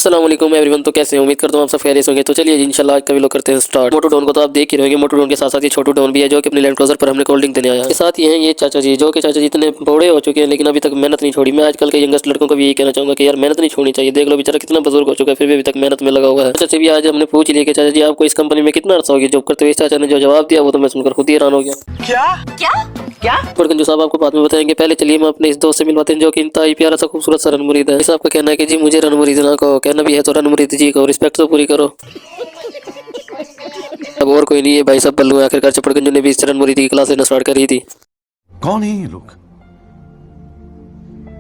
अस्सलाम वालेकुम एवरीवन। तो कैसे हैं? उम्मीद करता हूँ आप सब खैरियत होंगे। तो चलिए इंशाल्लाह आज का व्लॉग करते हैं स्टार्ट। मोटू डॉन को तो आप देख ही रहे मोटू डॉन के साथ साथ ये छोटू डॉन भी है जो कि अपने लैंड क्रूजर पर हमने कोल्ड ड्रिंक देने आया है। साथ ये हैं ये चाचा जी जो कि चाचा जी इतने बूढ़े हो चुके हैं लेकिन अभी तक मेहनत नहीं छोड़ी। मैं आजकल के यंगस्ट लड़कों को भी यही कहना चाहूंगा कि यार मेहनत नहीं छोड़नी चाहिए। देख लो बेचारा कितना बुजुर्ग हो चुका है फिर भी अभी तक मेहनत में लगा हुआ है। चाचा से भी आज हमने पूछ लिया कि चाचा जी आपको इस कंपनी में कितना अर्सा होगी जॉब करते हुए। चाचा ने जो जवाब दिया वो तो मैं सुनकर खुद ही हैरान हो गया। क्या क्या क्या गंजू साहब आपको बाद में बताएंगे। पहले चलिए हम अपने इस दोस्त से मिलवाते हैं जो कि इंतहाई प्यारा सा खूबसूरत सा रनमुरीद है। साहब का कहना है कि जी मुझे रनमुरीद ना कहो, कहना भी है तो रनमुरीद जी को रिस्पेक्ट तो पूरी करो। अब और कोई नहीं है भाई साहब बल्लू। आखिरकार चपड़गंजू ने भी इस रनमुरीद की क्लास लेना स्टार्ट करी थी। कौन है ये लोग,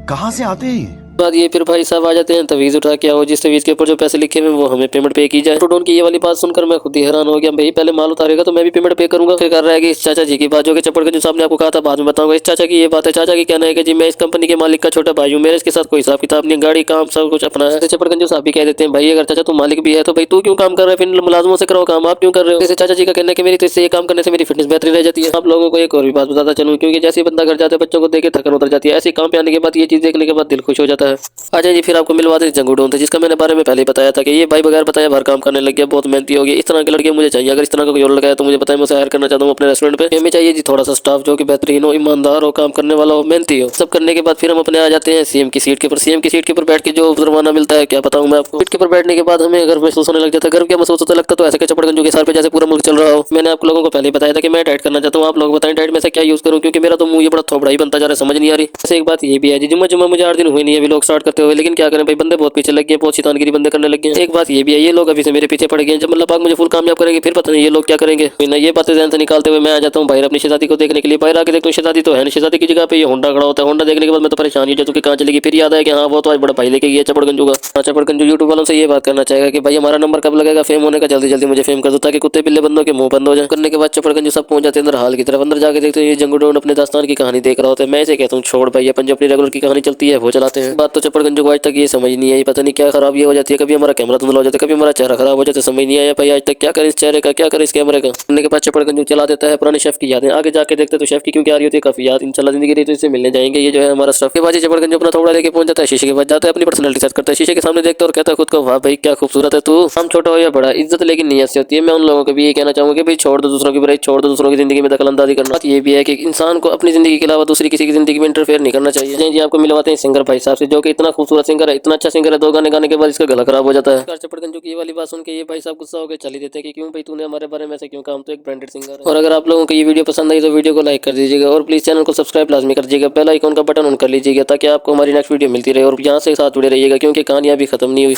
कहाँ से आते हैं ये? बाद ये फिर भाई साहब आ जाते हैं तवीज उठा के आओ। जिस तवीज के ऊपर जो पैसे लिखे हुए वो हमें पेमेंट पे की जाए। टोटोन की ये वाली बात सुनकर मैं खुद ही हैरान हो गया। भाई पहले माल उतारेगा तो मैं भी पेमेंट पे करूंगा। फिर कर रहा है कि इस चाचा जी की बात जो कि चपड़गंज साहब ने आपको कहा था बाद में बताऊंगा। इस चाचा की ये बात है। चाचा की कहना है कि जी मैं इस कंपनी के मालिक का छोटा भाई हूँ, मेरे इसके साथ कोई हिसाब किताब नहीं, गाड़ी काम सब कुछ अपना है। चपड़गंज साहब भी कह देते हैं भाई अगर चाचा तू मालिक भी है तो भाई तू क्यों काम कर रहा है, फिर मुलाजमों से करो काम, आप क्यों कर रहे हो। जैसे चाचा जी का कहना है कि मेरी तो इससे ये काम करने से मेरी फिटनेस बेहतरीन रह जाती है। आप लोगों को एक और भी बात बताता चलूँ क्योंकि जैसे बंदा घर जाते बच्चों को देखे थकन उतर जाती है, ऐसे काम पे आने के बाद ये चीज देखने के बाद दिल खुश हो जाता है। आ जाइए फिर आपको मिलवाते हैं जंगू डॉन थे जिसका मैंने बारे में पहले ही बताया था कि ये भाई बगैर बताया भर काम करने लग गया, बहुत मेहनती हो गया। इस तरह के लड़के मुझे चाहिए। अगर इस तरह का कोई और लड़का है तो मुझे बताया, मैं उसे हायर करना चाहता हूँ अपने रेस्टोरेंट पे। हमें चाहिए जी थोड़ा सा स्टाफ जो कि बेहतरीन हो, ईमानदार हो, काम करने वाला हो, मेहनती हो। सब करने के बाद फिर हम अपने आ जाते हैं सीएम की सीट के ऊपर। सीएम की सीट के ऊपर बैठ के जो जुर्माना मिलता है क्या बताऊँ मैं आपको। सीट के ऊपर बैठने के बाद हमें गर्व महसूस होने लग जाता है। गर्व क्या महसूस होता लगता तो ऐसे के चपड़गंजू के सर पे जैसे पूरा मुल्क चल रहा हो। मैंने आप लोगों को पहले बताया था कि मैं डाइट करना चाहता हूँ। आप लोग बताएं डाइट में से क्या यूज करूँ क्योंकि मेरा तो मुंह ये बड़ा थोबड़ा ही बनता जा रहा है, समझ नहीं आ रही। ऐसे एक बात ये भी है जी जुम्मा जुम्मा मुझे 8 दिन हुए नहीं अभी लोग स्टार्ट करते हुए, लेकिन क्या करें भाई बंदे बहुत पीछे लग गए, बहुत शैतानगिरी बंदे करने लग गए। एक बात ये भी है ये लोग अभी से मेरे पीछे पड़ गए। जब मतलब पाक मुझे फुल कामयाब करेंगे फिर पता नहीं ये लोग क्या करेंगे। बिना ये बातें ध्यान से निकालते हुए मैं आ जाता हूँ बाहर अपनी शहजादी को देखने के लिए। बाहर आके देखता हूँ शहजादी तो है नहीं, शहजादी की जगह पे ये होंडा खड़ा होता है। होंडा देखने के बाद मैं तो परेशान ही हो जाता हूँ कि कहाँ चलेगी। फिर याद आया कि हाँ वो तो आज बड़ा भाई लेके गया चपड़गंजू का। हाँ चपड़गंजू यूट्यूब वालों से ये बात करना चाहेगा कि भाई हमारा नंबर कब लगेगा फेम होने का, जल्दी जल्दी मुझे फेम कर दो ताकि कुत्ते बिल्ले बंदों के मुंह बंद हो जाए। करने के बाद चपड़गंजू सब पहुंच जाते हैं अंदर हाल की तरफ। अंदर जाके देखते हैं ये जंगू डॉन अपने दास्तान की कहानी देख रहा होता है। मैं इसे कहता हूँ छोड़ भाई अपन जो अपनी रेगुलर की कहानी चलती है वो चलाते हैं। बात तो चपड़गंजू को आज तक ये समझ नहीं आई, पता नहीं क्या खराबी हो जाती है। कभी हमारा कैमरा धुंधला हो जाता है, कभी हमारा चेहरा खराब हो जाता है, समझ नहीं आया भाई आज तक क्या करे इस चेहरे का, क्या करे इस कैमरे का। करने के बाद चपड़गंजू चला देता है पुराने शेफ की यादें। आगे जाके देखते तो शेफ की क्योंकि आ रही होती है काफी याद। इंशाल्लाह जिंदगी रही तो इससे मिलने जाएंगे। ये जो है हमारा स्टाफ के बाद चपड़गंजू अपना थोड़ा लेके पहुंच जाता है शीशे के पास, जाता है अपनी पर्सनैलिटी सेट करता है शीशे के सामने देखता है और कहता है खुद को वाह भाई क्या खूबसूरत है तू। हम छोटा हो या बड़ा इज्जत लेकिन नीयत से होती है। मैं उन लोगों को भी ये कहना चाहूंगा कि भाई छोड़ दो दूसरों की बुराई, छोड़ दो दूसरों की जिंदगी में दखल अंदाजी करना। ये भी है कि इंसान को अपनी जिंदगी के अलावा दूसरी किसी की जिंदगी में इंटरफेयर नहीं करना चाहिए। जी आपको मिलवाते हैं सिंगर भाई साहब से जो कि इतना खूबसूरत सिंगर है, इतना अच्छा सिंगर है, 2 गाने गाने के बाद इसका गला खराब हो जाता है। चपड़गंजू की ये वाली बात सुन के ये भाई साहब गुस्सा हो गए, चली देते हैं कि क्यों भाई तूने हमारे बारे में ऐसे क्यों कहा, हम तो एक ब्रांडेड सिंगर है। और अगर आप लोगों को ये वीडियो पसंद आई तो वीडियो को लाइक कर दीजिएगा और प्लीज चैनल को सब्सक्राइब लाजमी कर दीजिएगा, बेल आइकन का बटन ऑन कर लीजिएगा ताकि आपको हमारी नेक्स्ट वीडियो मिलती रहे। और यहाँ से साथ जुड़े रहिएगा क्योंकि कहानियां भी खत्म नहीं हुई।